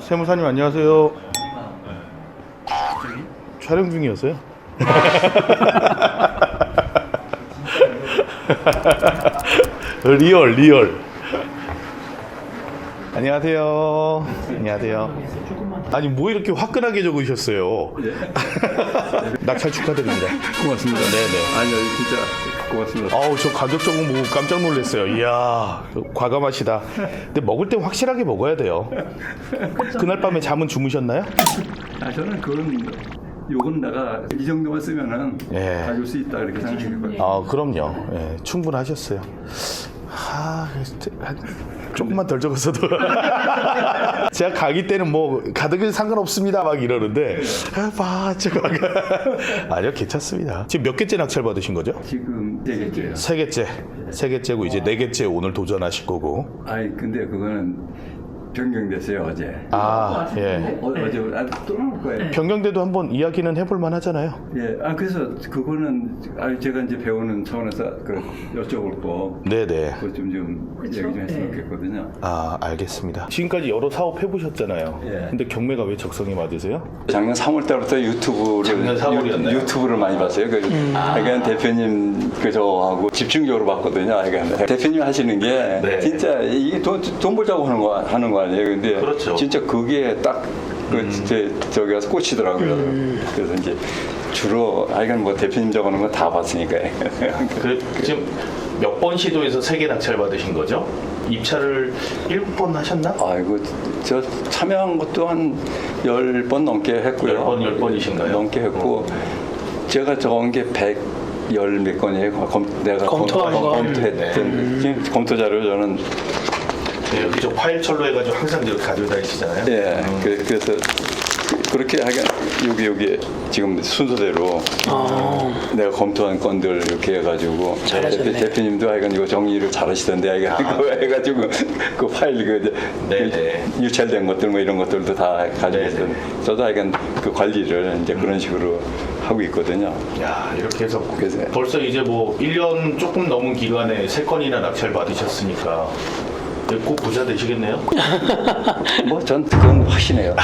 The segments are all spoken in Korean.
세무사님 안녕하세요. 촬영 중이었어요? 리얼. 안녕하세요. 안녕하세요. 아니 뭐 이렇게 화끈하게 적으셨어요? 낙찰 축하드립니다. 고맙습니다. 네네. 아니요, 진짜 고맙습니다. 아우 저 가격 적은 보고 깜짝 놀랐어요. 이야 과감하시다. 근데 먹을 땐 확실하게 먹어야 돼요. 그날 밤에 잠은 주무셨나요? 저는 요건 내가 이 정도만 쓰면은 예. 가질 수 있다 이렇게 생각했거든요. 아 그럼요. 예, 충분하셨어요. 조금만 덜 적었어도 제가 가기 때는 뭐 가득은 상관없습니다 막 이러는데 아니요 괜찮습니다. 지금 몇 개째 낙찰 받으신 거죠? 지금 4개째요. 세 개째고 이제 4개째 오늘 도전하실 거고. 아니 근데 그거는 변경됐어요 어제. 예. 어제 또 나올 거예요. 변경돼도 한번 이야기는 해볼 만하잖아요. 예. 그래서 그거는 제가 이제 배우는 차원에서 여쭤볼 거. 네네. 그거 좀 얘기 좀 했으면 좋겠거든요. 알겠습니다. 지금까지 여러 사업 해보셨잖아요. 예. 근데 경매가 왜 적성이 맞으세요? 작년 3월 달부터 작년 3월이었나요? 유튜브를 많이 봤어요. 그러니까 대표님 저하고 집중적으로 봤거든요. 그러니까 대표님 하시는 게 네. 진짜 이게 돈 벌자고 하는 거 아니에요. 근데 그렇죠. 진짜 그게 딱 저기 가서 꽂히더라고요. 그래서 이제 주로 이건 뭐 대표님 적어놓은 거 다 봤으니까. 지금 몇 번 시도해서 3개 낙찰 받으신 거죠? 입찰을 7번 하셨나? 아이고 저 참여한 것도 한 10번 넘게 했고요. 10번이신가요? 넘게 했고 제가 적은 게 110 몇 건이에요. 내가 검토했던 지금 검토 자료 저는 네, 그쪽 파일철로 해가지고 항상 이렇게 가지고 다니시잖아요. 예 그래서 그렇게 하긴 여기 지금 순서대로 내가 검토한 건들 이렇게 해가지고 대표님도 하여간 이거 정리를 잘하시던데 그거 해가지고 그 파일 유찰된 것들 뭐 이런 것들도 다 가지고 있었는데 저도 하여간 그 관리를 이제 그런 식으로 하고 있거든요. 야 이렇게 해서 그래서 벌써 이제 뭐 1년 조금 넘은 기간에 3건이나 낙찰 받으셨으니까 꼭 부자 되시겠네요? 뭐 전 그건 확신해요.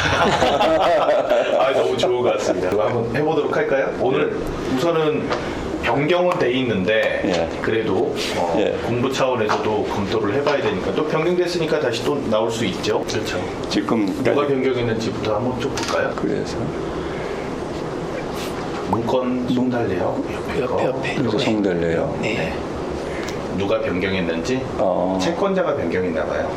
너무 좋은 것 같습니다. 한번 해보도록 할까요? 오늘 우선은 변경은 돼 있는데 그래도 공부 차원에서도 검토를 해봐야 되니까 또 변경됐으니까 다시 또 나올 수 있죠. 그렇죠. 지금 누가 변경했는지부터 한번 좀 볼까요? 그래서 문건 송달래요. 옆에 이거 송달래요. 네. 누가 변경했는지 채권자가 변경했나 봐요.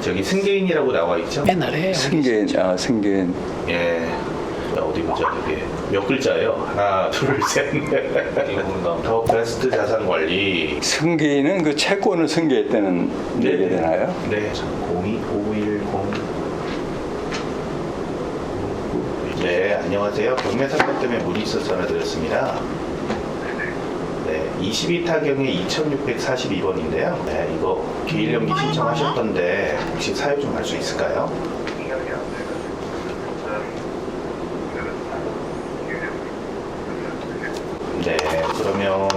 저기 승계인이라고 나와 있죠? 옛날에 승계인 승계인. 예. 어디 보자. 여기 몇 글자예요? 하나, 둘, 셋, 넷. 더 베스트 자산 관리. 승계인은 그 채권을 승계했다는 얘기 되나요? 네. 02510. 네, 안녕하세요. 경매 사건 때문에 문의 있어서 전화드렸습니다. 네, 22타경에 2642번인데요. 네, 이거 기일연기 신청하셨던데 혹시 사유 좀 알 수 있을까요? 네, 그러면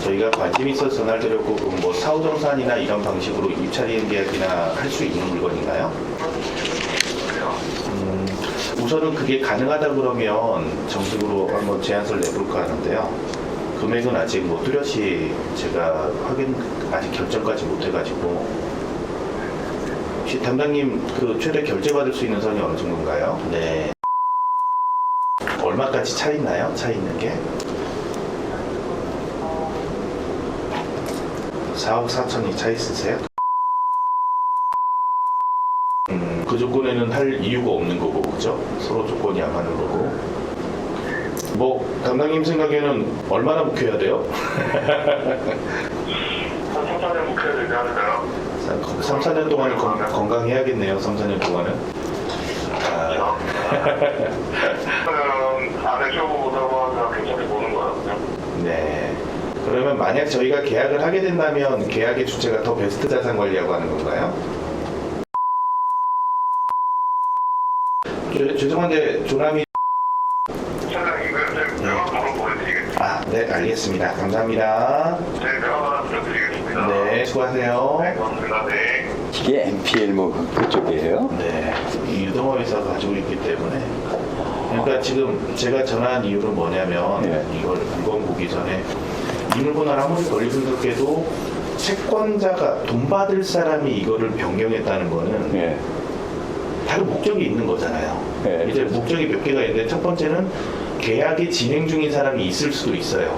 저희가 관심 있어서 전화를 드렸고 그럼 뭐 사후정산이나 이런 방식으로 입찰이행 계약이나 할 수 있는 물건인가요? 우선은 그게 가능하다 그러면 정식으로 한번 제안서를 내볼까 하는데요. 금액은 아직 뭐 뚜렷이 제가 아직 결정까지 못 해가지고 혹시 담당님 그 최대 결제받을 수 있는 선이 어느 정도인가요? 네. 얼마까지 차 있나요? 차 있는 게? 4억 4천이 차 있으세요? 그 조건에는 할 이유가 없는 거고, 그죠? 서로 조건이 안 맞는 거고. 뭐, 담당님 생각에는 얼마나 묵혀야 돼요? 3-4년 묵혀야 되지 않을까요? 3, 4년 동안은 건강해야겠네요, 3, 4년 동안은. 안에 쇼보다고 하면 괜찮게 보는 거예요. 네. 그러면 만약 저희가 계약을 하게 된다면 계약의 주체가 더 베스트 자산 관리하고 하는 건가요? 죄송한데 조남이 차장 이거 제가 바로 보내드리겠습니다. 네 알겠습니다. 감사합니다. 네, 제가 보내드리겠습니다. 네 수고하세요. 네, 고맙습니다. 네. 이게 MPL 뭐 그쪽이에요? 네. 이 이동화 회사가 가지고 있기 때문에 그러니까 지금 제가 전화한 이유는 뭐냐면 예. 이걸 물건 보기 전에 이 물건을 아무리 권리 분석해도 채권자가 돈 받을 사람이 이거를 변경했다는 거는 예. 다른 목적이 있는 거잖아요. 예. 이제 목적이 몇 개가 있는데 첫 번째는 계약이 진행 중인 사람이 있을 수도 있어요.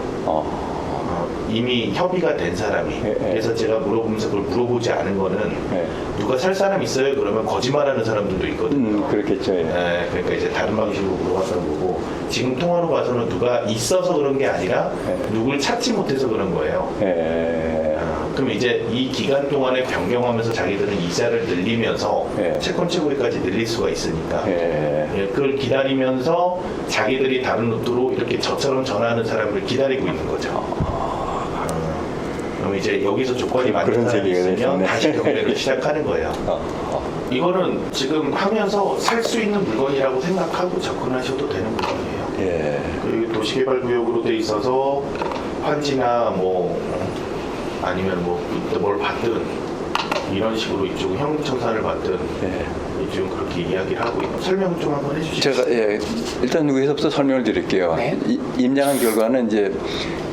이미 협의가 된 사람이. 예. 그래서 제가 물어보면서 그걸 물어보지 않은 거는 예. 누가 살 사람 있어요? 그러면 거짓말하는 사람들도 있거든요. 그렇겠죠. 예. 네, 그러니까 이제 다른 방식으로 물어봤던 거고 지금 통화로 봐서는 누가 있어서 그런 게 아니라 누굴 찾지 못해서 그런 거예요. 예. 그럼 이제 이 기간 동안에 변경하면서 자기들은 이자를 늘리면서 예. 채권 최고액까지 늘릴 수가 있으니까 예. 예, 그걸 기다리면서 자기들이 다른 루트로 이렇게 저처럼 전화하는 사람을 기다리고 있는 거죠. 그럼 이제 여기서 조건이 맞는 그런 사람이 세계가 있으면 됐었네. 다시 경매를 시작하는 거예요. 이거는 지금 하면서 살 수 있는 물건이라고 생각하고 접근하셔도 되는 물건이에요. 예. 그리고 도시개발구역으로 돼 있어서 환지나 뭐 아니면 뭐 뭘 받든 이런 식으로 이쪽 형청산을 받든 예. 이쪽은 그렇게 이야기를 하고 있고 설명 좀 한번 해주시죠. 제가 일단 여기서부터 설명을 드릴게요. 네. 임장한 결과는 이제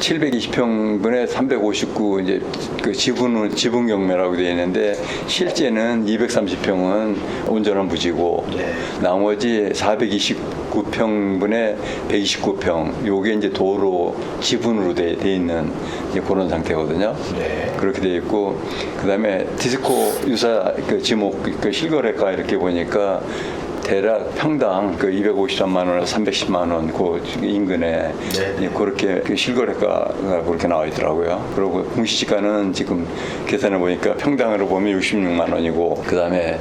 720평분에 359 이제 그 지분 경매라고 되어 있는데 실제는 230평은 온전한 부지고 네. 나머지 429평분에 129평 요게 이제 도로 지분으로 돼 있는 이제 그런 상태거든요. 네. 그렇게 돼 있고 그다음에 디스코 유사 그 지목 그 실거래가 이렇게 보니까 대략 평당 그 253만 원에서 310만 원 그 인근에 네. 그렇게 그 실거래가가 그렇게 나와 있더라고요. 그리고 공시지가는 지금 계산해 보니까 평당으로 보면 66만 원이고 그다음에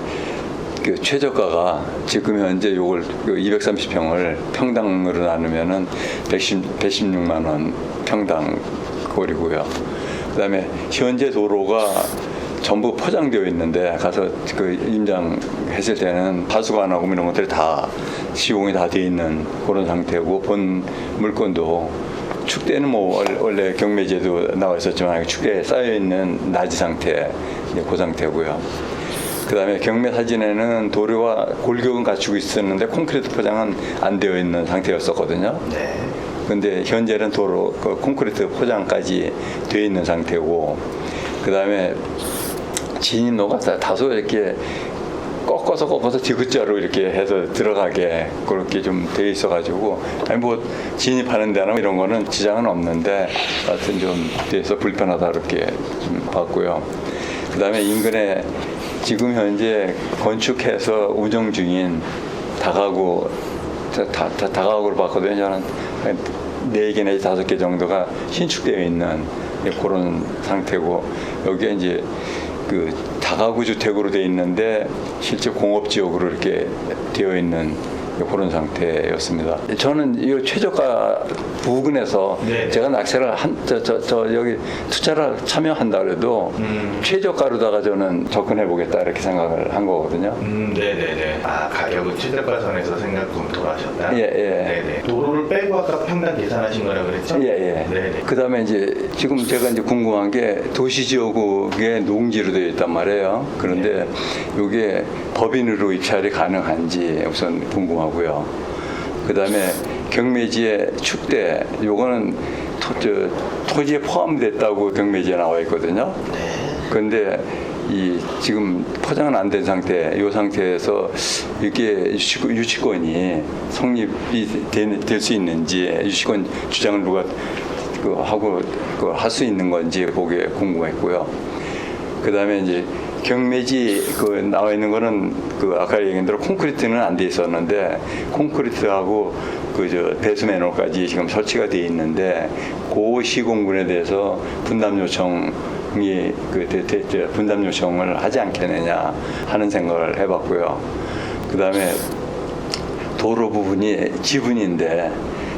그 최저가가 지금 현재 요걸 그 230평을 평당으로 나누면은 116만 원 평당 거리고요. 그다음에 현재 도로가 전부 포장되어 있는데 가서 그 임장했을 때는 하수관하고 이런 것들이 다 시공이 다 되어 있는 그런 상태고 본 물건도 축대는 뭐 원래 경매제도 나와 있었지만 축대에 쌓여 있는 나지 상태 이제 그 상태고요. 그다음에 경매 사진에는 도로와 골격은 갖추고 있었는데 콘크리트 포장은 안 되어 있는 상태였었거든요. 네. 근데 현재는 도로 그 콘크리트 포장까지 되어 있는 상태고 그다음에 진입로가 다소 이렇게 꺾어서 디귿자로 이렇게 해서 들어가게 그렇게 좀 돼 있어가지고 아니 뭐 진입하는 데나 이런 거는 지장은 없는데 하여튼 좀 돼서 불편하다 이렇게 좀 봤고요. 그다음에 인근에 지금 현재 건축해서 운영 중인 다가구로 봤거든요. 저는 4개 내지 5개 정도가 신축되어 있는 그런 상태고 여기에 이제 그 다가구 주택으로 되어 있는데 실제 공업 지역으로 이렇게 되어 있는 그런 상태였습니다. 저는 이 최저가 부근에서 네. 제가 낙찰을 여기 투자를 참여한다 그래도 최저가로다가 저는 접근해 보겠다 이렇게 생각을 한 거거든요. 네네네. 아, 가격은 최저가 선에서 생각 검토를 하셨다? 예. 네네. 도로를 빼고 아까 평당 계산하신 거라 그랬죠? 예. 네네. 그다음에 이제 지금 제가 이제 궁금한 게 도시 지역의 농지로 되어 있단 말이에요. 그런데 이게 법인으로 입찰이 가능한지 우선 궁금하고요. 그다음에 경매지의 축대 요거는 토지에 포함됐다고 경매지에 나와 있거든요. 그런데 이 지금 포장은 안 된 상태, 이 상태에서 이게 유치권이 성립이 될 수 있는지 유치권 주장을 누가 하고 할 수 있는 건지 그게 궁금했고요. 그다음에 이제 경매지 나와 있는 거는 아까 얘기한 대로 콘크리트는 안 돼 있었는데 콘크리트하고 배수 매너까지 지금 설치가 돼 있는데 그 시공분에 대해서 분담 요청이 분담 요청을 하지 않겠느냐 하는 생각을 해봤고요. 그다음에 도로 부분이 지분인데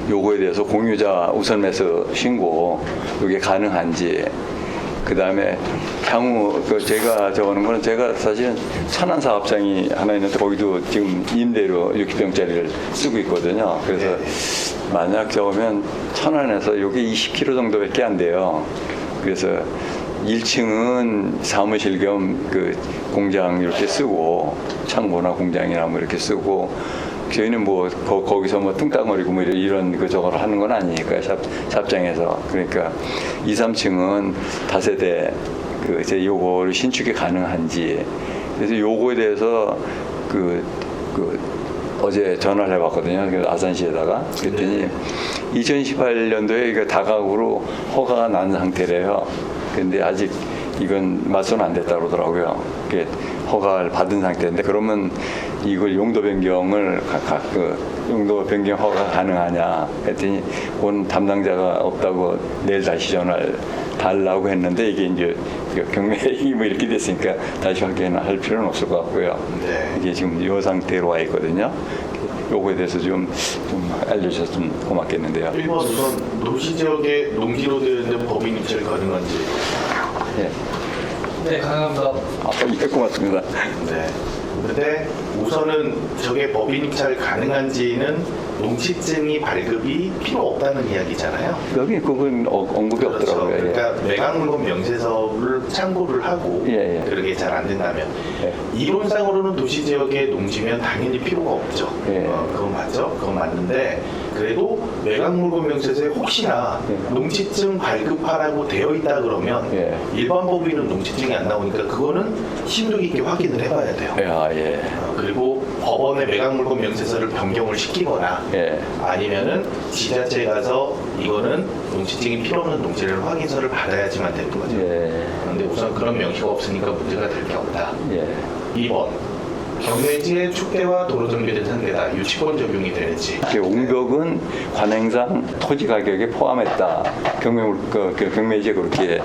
요거에 대해서 공유자 우선 매수 신고 이게 가능한지. 그다음에 향후 제가 적어놓은 거는 제가 사실은 천안 사업장이 하나 있는데 거기도 지금 임대료 60평짜리를 쓰고 있거든요. 그래서 만약 적으면 천안에서 여기 20km 정도밖에 안 돼요. 그래서 1층은 사무실 겸 그 공장 이렇게 쓰고 창고나 공장이나 뭐 이렇게 쓰고 저희는 뭐 거기서 뭐 뚱땅거리고 뭐 이런 그 저걸 하는 건 아니니까 샵장에서 그러니까 2, 3층은 다세대 그 이제 요거를 신축이 가능한지 그래서 요거에 대해서 그 어제 전화를 해봤거든요. 그래서 아산시에다가 그랬더니 2018년도에 이거 다각으로 허가가 난 상태래요. 근데 아직 이건 맞선 안 됐다 그러더라고요. 그게 허가를 받은 상태인데 그러면 이걸 용도 변경을 용도 변경 허가 가능하냐 했더니 그건 담당자가 없다고 내일 다시 전화를 달라고 했는데 이게 이제 경매이 뭐 이렇게 됐으니까 다시 확인할 필요는 없을 것 같고요. 네. 이게 지금 이 상태로 와 있거든요. 요거에 대해서 좀 알려주셨으면 고맙겠는데요. 1번 우선 도시 지역에 농지로 되어 있는 법인 입찰 가능한지. 예. 네, 가능합니다. 예, 고맙습니다. 네. 근데 우선은 저게 법인 입찰 가능한지는 농지증이 발급이 필요 없다는 이야기잖아요. 여기 그건 언급이 그렇죠. 없더라고요. 예. 그러니까 매각물건 명세서를 참고를 하고 예, 예. 그러게 잘 안 된다면 예. 이론상으로는 도시 지역의 농지면 당연히 필요가 없죠. 예. 그건 맞죠. 그건 맞는데 그래도 매각물건 명세서에 혹시나 예. 농지증 발급하라고 되어 있다 그러면 예. 일반 법인은 농지증이 안 나오니까 그거는 심도 깊게 확인을 해봐야 돼요. 예. 그리고 법원의 매각물건 명세서를 변경을 시키거나 예. 아니면은 지자체에 가서 이거는 농지증이 필요 없는 농지를 확인서를 받아야지만 되는 거죠. 예. 그런데 우선 그런 명시가 없으니까 문제가 될 게 없다. 예. 2번 경매지의 축대와 도로 정비된 상태다. 유치권 적용이 되는지. 옹벽은 관행상 토지 가격에 포함했다. 경매지에 그렇게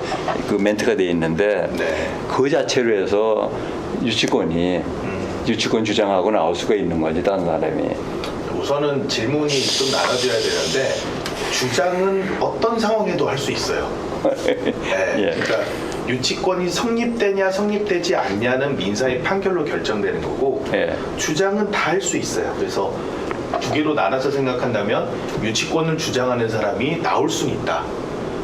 그 멘트가 돼 있는데 네. 그 자체로 해서 유치권 주장하고 나올 수가 있는 거지 다른 사람이. 우선은 질문이 좀 나눠져야 되는데 주장은 어떤 상황에도 할 수 있어요. 네, 예. 그러니까 유치권이 성립되냐 성립되지 않냐는 민사의 판결로 결정되는 거고 예. 주장은 다 할 수 있어요. 그래서 두 개로 나눠서 생각한다면 유치권을 주장하는 사람이 나올 수는 있다.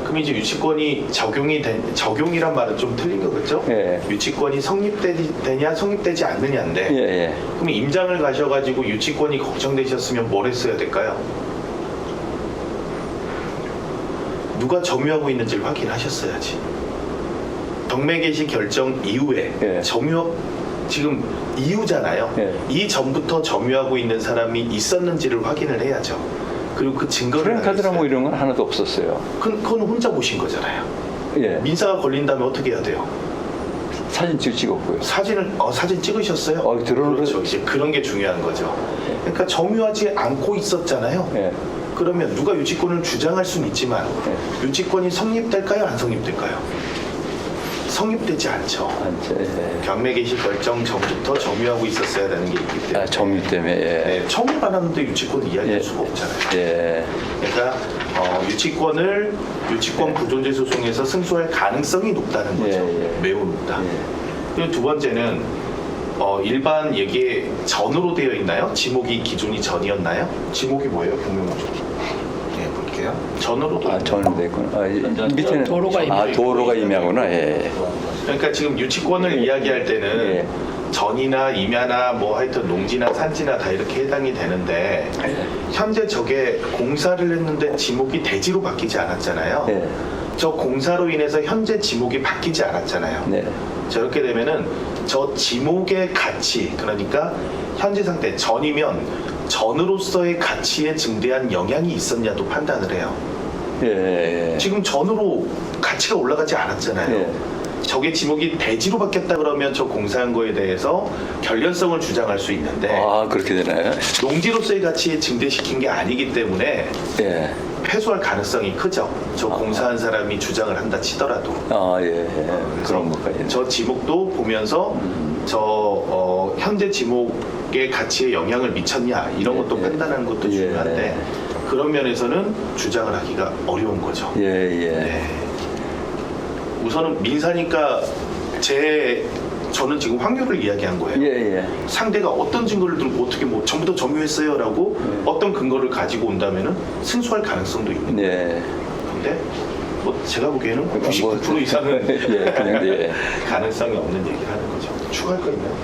그럼 이제 유치권이 적용이란 말은 좀 틀린 거겠죠? 예. 유치권이 성립되냐 성립되지 않느냐인데 예. 그럼 임장을 가셔가지고 유치권이 걱정되셨으면 뭘 했어야 될까요? 누가 점유하고 있는지를 확인하셨어야지. 경매 개시 결정 이후에 예. 지금 이후잖아요. 예. 이 전부터 점유하고 있는 사람이 있었는지를 확인을 해야죠. 그리고 그 증거를 프랜카드나 뭐 하겠어요. 이런 건 하나도 없었어요. 그건 혼자 보신 거잖아요. 예. 민사가 걸린다면 어떻게 해야 돼요? 사진 찍었고요. 사진 찍으셨어요? 드론으로. 그렇죠. 이제 그런 게 중요한 거죠. 그러니까 점유하지 않고 있었잖아요. 예. 그러면 누가 유치권을 주장할 수는 있지만 유치권이 성립될까요? 안 성립될까요? 성립되지 않죠. 예. 경매 개시 결정 전부터 점유하고 있었어야 되는 게 있기 때문에 점유 때문에. 예. 네, 점유를 안 하는데 유치권 이야기할 예. 수가 없잖아요. 예. 그러니까 유치권 부존재 소송에서 승소할 가능성이 높다는 거죠. 예. 매우 높다. 예. 그리고 두 번째는 일반 얘기에 전으로 되어 있나요? 지목이 기존이 전이었나요? 지목이 뭐예요? 경매목적. 예, 볼게요. 전으로 돼 저는 됐구나. 밑에는 도로가 임야구나. 예. 그러니까 지금 유치권을 이야기할 때는 예. 전이나 임야나 뭐 하여튼 농지나 산지나 다 이렇게 해당이 되는데 현재 저게 공사를 했는데 지목이 대지로 바뀌지 않았잖아요. 예. 저 공사로 인해서 현재 지목이 바뀌지 않았잖아요. 네. 저렇게 되면은 저 지목의 가치, 그러니까 현재 상태 전이면 전으로서의 가치에 증대한 영향이 있었냐도 판단을 해요. 예. 지금 전으로 가치가 올라가지 않았잖아요. 예. 저게 지목이 대지로 바뀌었다 그러면 저 공사한 거에 대해서 결련성을 주장할 수 있는데 그렇게 되나요? 농지로서의 가치에 증대시킨 게 아니기 때문에 예. 패소할 가능성이 크죠. 저 공사한 사람이 주장을 한다 치더라도. 예. 그런 것까지. 저 지목도 보면서 현재 지목의 가치에 영향을 미쳤냐 이런 것도 판단하는 것도 중요한데 그런 면에서는 주장을 하기가 어려운 거죠. 예. 네. 우선은 민사니까 저는 지금 확률을 이야기한 거예요. 예. 상대가 어떤 증거를 들고 어떻게 뭐 전부 다 점유했어요라고 어떤 근거를 가지고 온다면은 승소할 가능성도 있는 거예요. 네. 근데 뭐 제가 보기에는 99% 이상은 예, 그냥 예. 가능성이 없는 얘기를 하는 거죠. 추가할 거 있나요?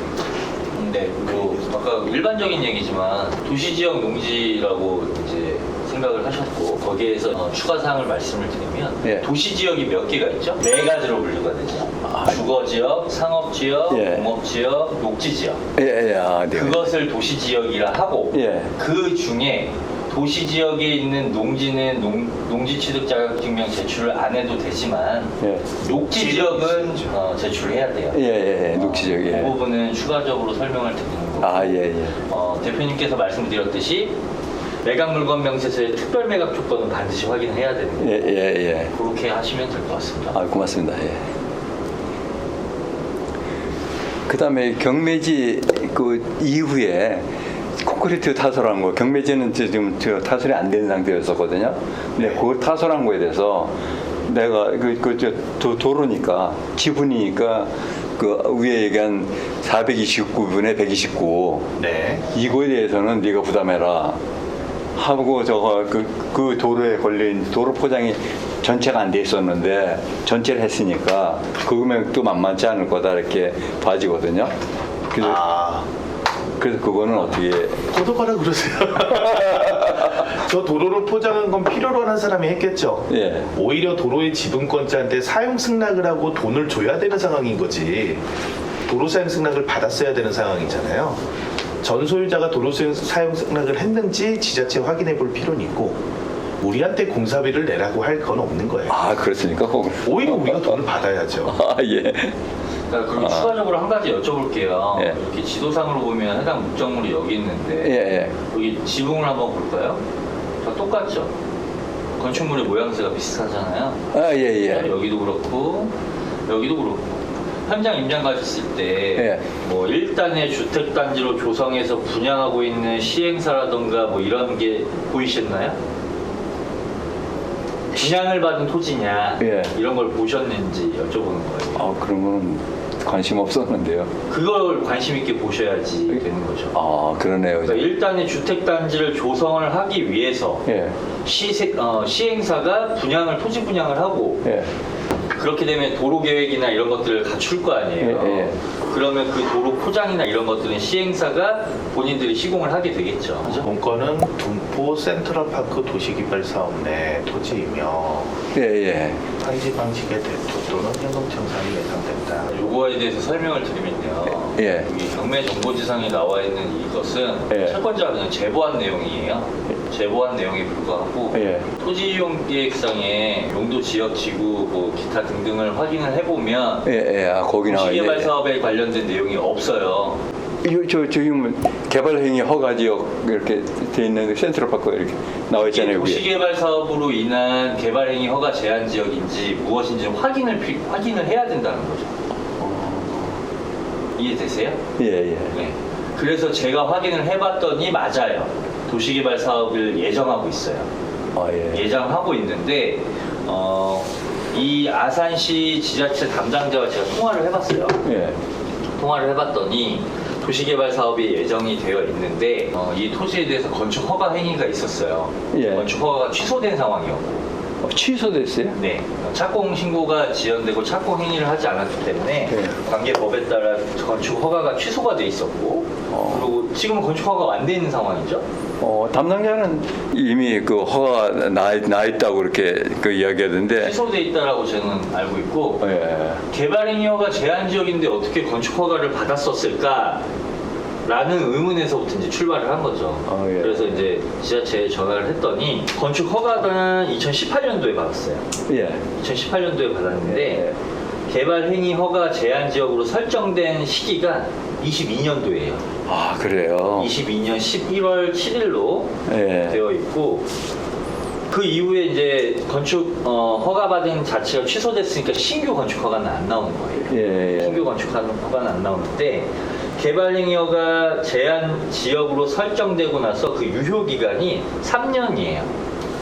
네, 뭐 아까 일반적인 얘기지만 도시지역 농지라고 이제 생각을 하셨고 거기에서 추가 사항을 말씀을 드리면 예. 도시지역이 몇 개가 있죠? 네 가지로 분류가 되죠. 주거지역, 상업지역, 예. 공업지역, 녹지지역. 예, 예, 아, 네. 그것을 도시지역이라 하고 예. 그 중에 도시지역에 있는 농지는 농지취득 자격증명 제출을 안 해도 되지만 예. 녹지지역은 제출해야 돼요. 예, 예, 녹지지역, 예. 그 부분은 추가적으로 설명을 드리는 거고 아, 예, 예. 대표님께서 말씀드렸듯이 매각 물건 명세서의 특별 매각 조건은 반드시 확인해야 되는 거고 예, 예, 예. 그렇게 하시면 될 것 같습니다. 아, 고맙습니다. 예. 그다음에 경매지 그 이후에 콘크리트 타설한 거, 경매지는 지금 저 타설이 안 된 상태였었거든요. 근데 네. 그 타설한 거에 대해서 내가 도로니까 지분이니까 그 위에 얘기한 429분에 129 네. 이거에 대해서는 네가 부담해라 하고 저거 그 도로에 걸린 도로 포장이 전체가 안 돼 있었는데 전체를 했으니까 그 금액도 만만치 않을 거다 이렇게 봐지거든요. 그래서 그거는 어떻게 거둬가라 그러세요. 저 도로를 포장한 건 필요로 하는 사람이 했겠죠. 예. 오히려 도로의 지분권자한테 사용 승낙을 하고 돈을 줘야 되는 상황인 거지. 도로 사용 승낙을 받았어야 되는 상황이잖아요. 전 소유자가 도로 사용 승낙을 했는지 지자체 확인해 볼 필요는 있고 우리한테 공사비를 내라고 할 건 없는 거예요. 아 그렇습니까? 오히려 우리가 돈을 받아야죠. 아 예. 그리고 추가적으로 한 가지 여쭤볼게요. 예. 이렇게 지도상으로 보면 해당 목적물이 여기 있는데 예. 여기 지붕을 한번 볼까요? 다 똑같죠? 건축물의 모양새가 비슷하잖아요. 아 예. 여기도 그렇고 여기도 그렇고 현장 임장 가셨을 때 뭐 1단의 주택단지로 조성해서 분양하고 있는 시행사라던가 뭐 이런 게 보이셨나요? 분양을 받은 토지냐 예. 이런 걸 보셨는지 여쭤보는 거예요. 아 그런 건 관심 없었는데요. 그걸 관심 있게 보셔야지 되는 거죠. 아 그러네요. 그러니까 1단의 주택단지를 조성을 하기 위해서 예. 시행사가 토지 분양을 하고 예. 그렇게 되면 도로 계획이나 이런 것들을 갖출 거 아니에요. 예. 그러면 그 도로 포장이나 이런 것들은 시행사가 본인들이 시공을 하게 되겠죠. 그죠? 본건은 둔포 센트럴파크 도시개발 사업 내 토지이며 예. 판지 방식의 대토 또는 현금 청산이 예상된다. 요거에 대해서 설명을 드리면요. 예. 여기 경매 정보지상에 나와 있는 이것은 예. 첫 번째가 그냥 제보한 내용이에요. 제보한 내용에 불과하고 예. 토지 이용 계획상에 용도 지역 지구 뭐 기타 등등을 확인을 해보면 예. 아 거기 나와 도시개발 있네. 사업에 관련된 내용이 없어요. 지금 개발행위 허가지역 이렇게 돼 있는 그 센트럴파크 이렇게 나와 있잖아요. 위에. 도시개발 사업으로 인한 개발행위 허가 제한 지역인지 무엇인지 확인을 해야 된다는 거죠. 이해되세요? 예. 네. 그래서 제가 확인을 해봤더니 맞아요. 도시개발 사업을 예정하고 있어요. 아 예. 예정하고 있는데 이 아산시 지자체 담당자와 제가 통화를 해봤어요. 예. 통화를 해봤더니 도시개발 사업이 예정이 되어 있는데 이 토지에 대해서 건축 허가 행위가 있었어요. 예. 건축 허가가 취소된 상황이었고 취소됐어요? 네, 착공 신고가 지연되고 착공 행위를 하지 않았기 때문에 네. 관계 법에 따라 건축 허가가 취소가 돼 있었고 그리고 지금은 건축 허가가 안 돼 있는 상황이죠. 담당자는 이미 그 허가 나 있다고 그렇게 그 이야기하던데. 취소돼 있다라고 저는 알고 있고 예. 개발 행위 허가 제한 지역인데 어떻게 건축 허가를 받았었을까? 라는 의문에서부터 이제 출발을 한 거죠. 예. 그래서 이제 지자체에 전화를 했더니 건축 허가는 2018년도에 받았어요. 예. 2018년도에 받았는데 예. 개발 행위 허가 제한 지역으로 설정된 시기가 22년도예요. 아 그래요. 22년 11월 7일로 예. 되어 있고 그 이후에 이제 건축 허가받은 자체가 취소됐으니까 신규 건축 허가는 안 나오는 거예요. 예. 신규 건축 허가는 안 나오는데 개발 행위 허가 제한 지역으로 설정되고 나서 그 유효 기간이 3년이에요.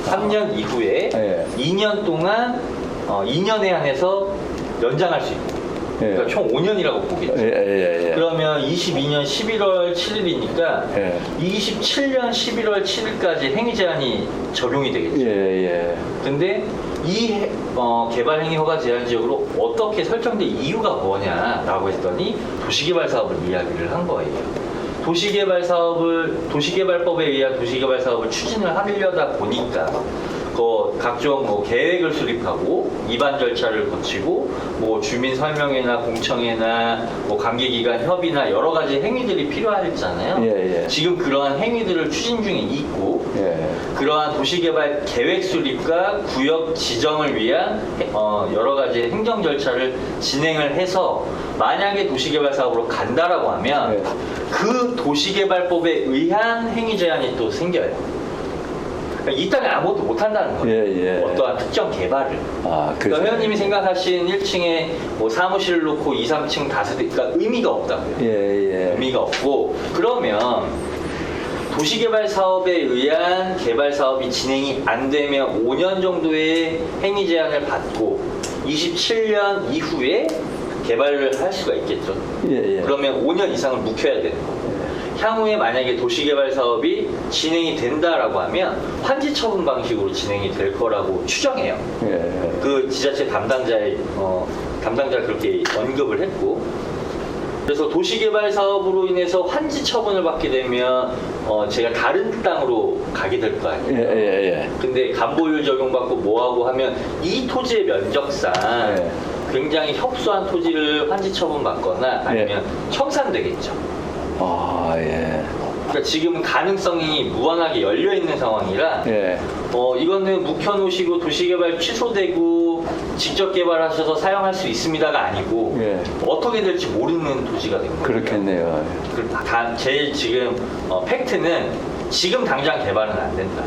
3년 이후에 예. 2년 동안 2년에 한해서 연장할 수 있고 그러니까 총 5년이라고 보겠죠. 예. 그러면 22년 11월 7일이니까 예. 27년 11월 7일까지 행위 제한이 적용이 되겠죠. 예. 근데 이 개발 행위 허가 제한 지역으로 어떻게 설정된 이유가 뭐냐라고 했더니 도시개발 사업을 이야기를 한 거예요. 도시개발법에 의한 도시개발 사업을 추진을 하려다 보니까 각종 계획을 수립하고 입안 절차를 거치고 주민 설명회나 공청회나 관계기관 협의나 여러 가지 행위들이 필요하잖아요. 예. 지금 그러한 행위들을 추진 중에 있고 그러한 도시개발 계획 수립과 구역 지정을 위한 여러 가지 행정 절차를 진행을 해서 만약에 도시개발 사업으로 간다라고 하면 그 도시개발법에 의한 행위 제한이 또 생겨요. 그러니까 이 땅에 아무것도 못 한다는 거예요. 어떠한 특정 개발을. 그러니까 회원님이 생각하신 1층에 사무실을 놓고 2, 3층 다세대, 그러니까 의미가 없다고요. 의미가 없고, 그러면 도시개발 사업에 의한 개발 사업이 진행이 안 되면 5년 정도의 행위 제한을 받고 27년 이후에 개발을 할 수가 있겠죠. 그러면 5년 이상을 묵혀야 되는 거고. 향후에 만약에 도시개발 사업이 진행이 된다라고 하면 환지 처분 방식으로 진행이 될 거라고 추정해요. 그 지자체 담당자가 그렇게 언급을 했고, 그래서 도시개발 사업으로 인해서 환지 처분을 받게 되면 제가 다른 땅으로 가게 될 거 아니에요. 근데 간보율 적용받고 뭐하고 하면 이 토지의 면적상 굉장히 협소한 토지를 환지 처분 받거나 아니면 청산되겠죠. 그러니까 지금 가능성이 무한하게 열려 있는 상황이라 이거는 묵혀놓으시고 도시개발 취소되고 직접 개발하셔서 사용할 수 있습니다가 아니고 어떻게 될지 모르는 토지가 된 거예요. 그렇겠네요. 제일 지금 팩트는 지금 당장 개발은 안 된다.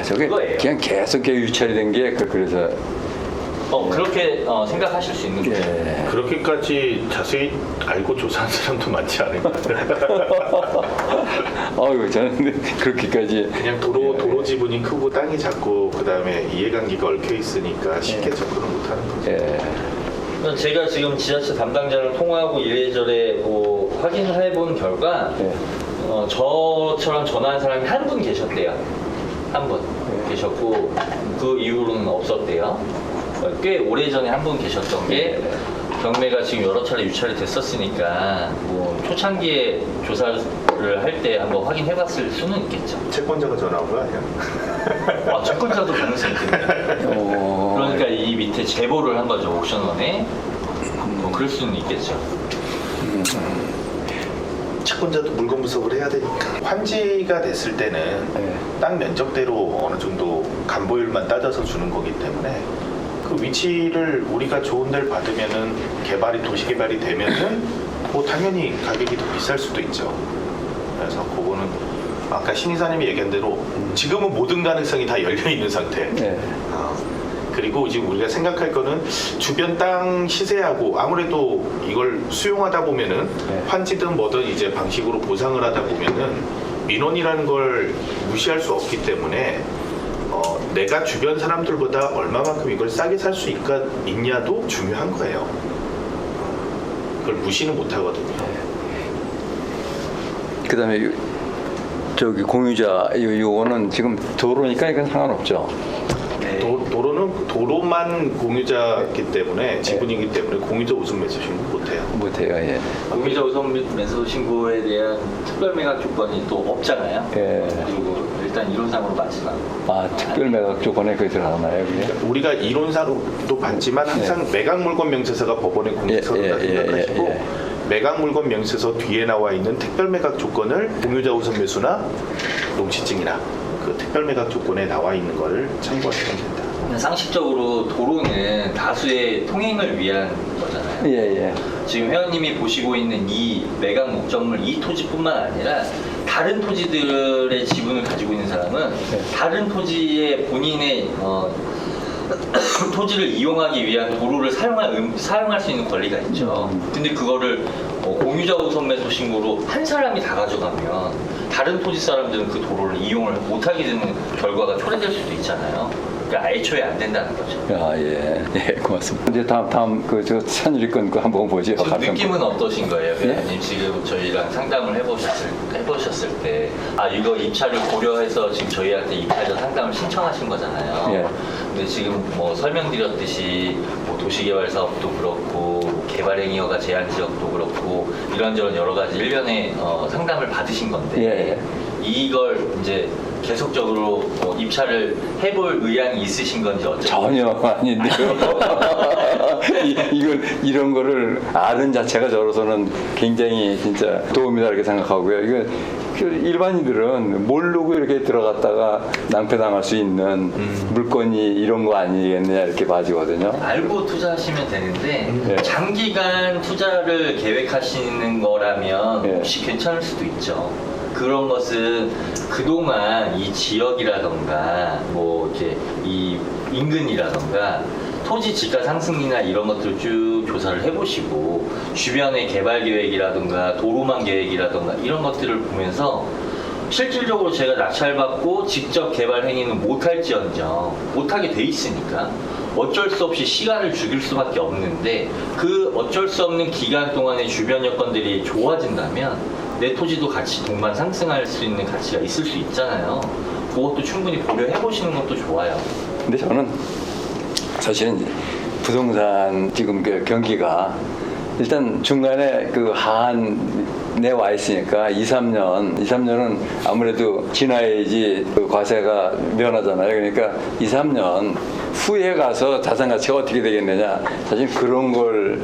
저게 그거예요. 그냥 계속 유찰이 된 게 그래서 그렇게 생각하실 수 있는 거예요. 그렇게까지 자세히 알고 조사한 사람도 많지 않을까. 저는 그렇게까지 그냥 도로 지분이 크고 땅이 작고 그 다음에 이해관계가 얽혀 있으니까 쉽게 접근을 못하는 거죠. 제가 지금 지자체 담당자를 통화하고 이래저래 확인을 해본 결과 저처럼 전화한 사람이 한 분 계셨대요. 한 분 계셨고 그 이후로는 없었대요. 꽤 오래전에 한 분 계셨던 게 경매가 지금 여러 차례 유찰이 됐었으니까 초창기에 조사를 할 때 한번 확인해 봤을 수는 있겠죠. 채권자가 전화 온 거 아니야? 채권자도 가능성이 있겠네요. 그러니까 이 밑에 제보를 한 거죠, 옥션원에. 그럴 수는 있겠죠. 채권자도 물건 분석을 해야 되니까 환지가 됐을 때는 땅 면적대로 어느 정도 간보율만 따져서 주는 거기 때문에 그 위치를 우리가 좋은 데를 받으면은 도시 개발이 되면은 당연히 가격이 더 비쌀 수도 있죠. 그래서 그거는 아까 신이사님이 얘기한 대로 지금은 모든 가능성이 다 열려 있는 상태. 그리고 지금 우리가 생각할 거는 주변 땅 시세하고 아무래도 이걸 수용하다 보면은 환지든 뭐든 이제 방식으로 보상을 하다 보면은 민원이라는 걸 무시할 수 없기 때문에 내가 주변 사람들보다 얼마만큼 이걸 싸게 살 수 있냐도 중요한 거예요. 그걸 무시는 못 하거든요. 그다음에 저기 공유자 요거는 지금 도로니까 이건 상관없죠. 도로는 도로만 공유자이기 때문에 지분이기 때문에 공유자 우선 매수 신고 못해요. 공유자 우선 매수 신고에 대한 특별 매각 조건이 또 없잖아요. 그리고 일단 이론상으로 맞지는 않고. 특별 매각 조건에 그게 들어가나요, 그게? 우리가 이론상도 받지만 항상 매각 물건 명세서가 법원의 공개서다 생각하시고 매각 물건 명세서 뒤에 나와 있는 특별 매각 조건을 공유자 우선 매수나 농지증이나 그 특별 매각 조건에 나와 있는 거를 참고하시면 된다. 상식적으로 도로는 다수의 통행을 위한 거잖아요. 지금 회원님이 보시고 있는 이 매각 목적물 이 토지뿐만 아니라 다른 토지들의 지분을 가지고 있는 사람은 다른 토지에 본인의 토지를 이용하기 위한 도로를 사용할 수 있는 권리가 있죠. 근데 그거를 공유자 우선 매수 신고로 한 사람이 다 가져가면 다른 토지 사람들은 그 도로를 이용을 못하게 되는 결과가 초래될 수도 있잖아요. 그러니까 애초에 안 된다는 거죠. 아, 예. 예, 고맙습니다. 이제 다음 저 찬유리 건 그 한번 보죠. 지금 느낌은 어떠신 거예요, 예? 회장님? 지금 저희랑 상담을 해보셨을 때, 이거 입찰을 고려해서 지금 저희한테 입찰자 상담을 신청하신 거잖아요. 예. 근데 지금 뭐 설명드렸듯이 뭐 도시개발 사업도 그렇고 개발행위허가 제한 지역도 그렇고 이런저런 여러 가지 일련의 상담을 받으신 건데 이걸 이제 계속적으로 입찰을 해볼 의향이 있으신 건지 어쩌죠? 전혀 아닌데요. 이런 거를 아는 자체가 저로서는 굉장히 진짜 도움이다 이렇게 생각하고요. 이거 일반인들은 모르고 이렇게 들어갔다가 낭패당할 수 있는 물건이 이런 거 아니겠느냐 이렇게 봐지거든요. 알고 투자하시면 되는데 예. 장기간 투자를 계획하시는 거라면 예. 혹시 괜찮을 수도 있죠. 그런 것은 그동안 이 지역이라던가 뭐 이제 이 인근이라던가 토지 지가 상승이나 이런 것들을 쭉 조사를 해보시고 주변의 개발 계획이라든가 도로망 계획이라든가 이런 것들을 보면서 실질적으로 제가 낙찰받고 직접 개발 행위는 못할지언정 못하게 돼 있으니까 어쩔 수 없이 시간을 죽일 수밖에 없는데 그 어쩔 수 없는 기간 동안에 주변 여건들이 좋아진다면 내 토지도 같이 동반 상승할 수 있는 가치가 있을 수 있잖아요. 그것도 충분히 고려해 보시는 것도 좋아요. 근데 저는 사실은 부동산 지금 그 경기가 일단 중간에 그 하한에 와 있으니까 2-3년은 아무래도 지나야지 그 과세가 면하잖아요. 그러니까 2-3년 후에 가서 자산 가치가 어떻게 되겠느냐. 사실 그런 걸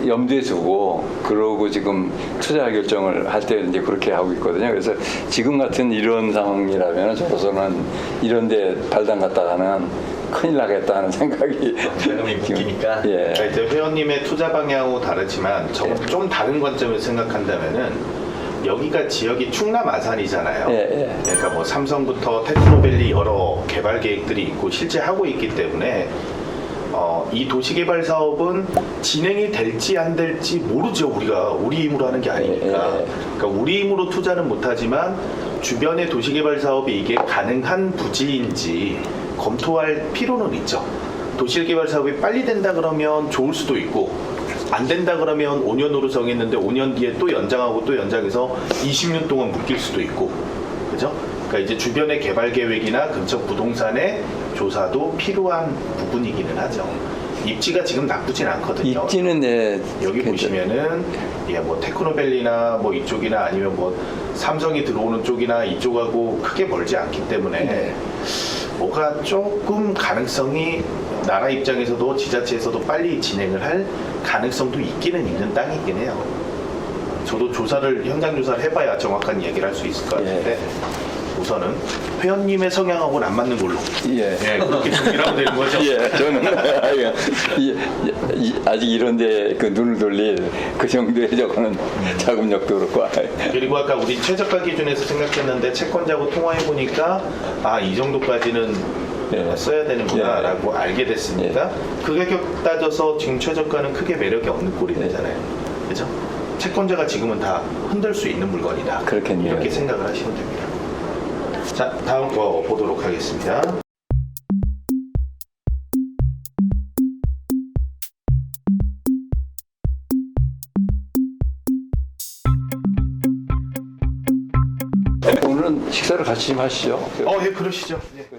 염두에 두고 그러고 지금 투자 결정을 할 때 이제 그렇게 하고 있거든요. 그래서 지금 같은 이런 상황이라면 저로서는 이런 데 발당 갔다가는 큰일 나겠다는 생각이 자금이 묶이니까. 예. 이제 회원님의 투자 방향하고 다르지만 좀 다른 관점에서 생각한다면은 여기가 지역이 충남 아산이잖아요. 예. 그러니까 뭐 삼성부터 테크노밸리 여러 개발 계획들이 있고 실제 하고 있기 때문에 이 도시개발 사업은 진행이 될지 안 될지 모르죠. 우리 힘으로 하는 게 아니니까. 그러니까 우리 힘으로 투자는 못하지만 주변의 도시개발 사업이 이게 가능한 부지인지 검토할 필요는 있죠. 도시개발 사업이 빨리 된다 그러면 좋을 수도 있고 안 된다 그러면 5년으로 정했는데 5년 뒤에 또 연장하고 또 연장해서 20년 동안 묶일 수도 있고 그죠? 그러니까 이제 주변의 개발 계획이나 근처 부동산의 조사도 필요한 부분이기는 하죠. 입지가 지금 나쁘진 않거든요. 입지는 네, 여기 보시면은 뭐 테크노밸리나 뭐 이쪽이나 아니면 뭐 삼성이 들어오는 쪽이나 이쪽하고 크게 멀지 않기 때문에 뭐가 조금 가능성이 나라 입장에서도 지자체에서도 빨리 진행을 할 가능성도 있기는 있는 땅이긴 해요. 저도 현장 조사를 해봐야 정확한 얘기를 할 수 있을 것 같은데 우선은 회원님의 성향하고는 안 맞는 걸로 그렇게 정리를 하면 되는 거죠. 예, 저는 아직 이런데 그 눈을 돌릴 그 정도의 저거는 자금력도 그렇고. 그리고 아까 우리 최저가 기준에서 생각했는데 채권자하고 통화해 보니까 이 정도까지는 써야 되는구나 라고 알게 됐으니까 그 가격 따져서 지금 최저가는 크게 매력이 없는 꼴이 되잖아요. 그죠? 채권자가 지금은 다 흔들 수 있는 물건이다. 그렇겠네요. 이렇게 생각을 하시면 됩니다. 자, 다음 거 보도록 하겠습니다. 오늘은 식사를 같이 좀 하시죠. 예, 그러시죠. 예.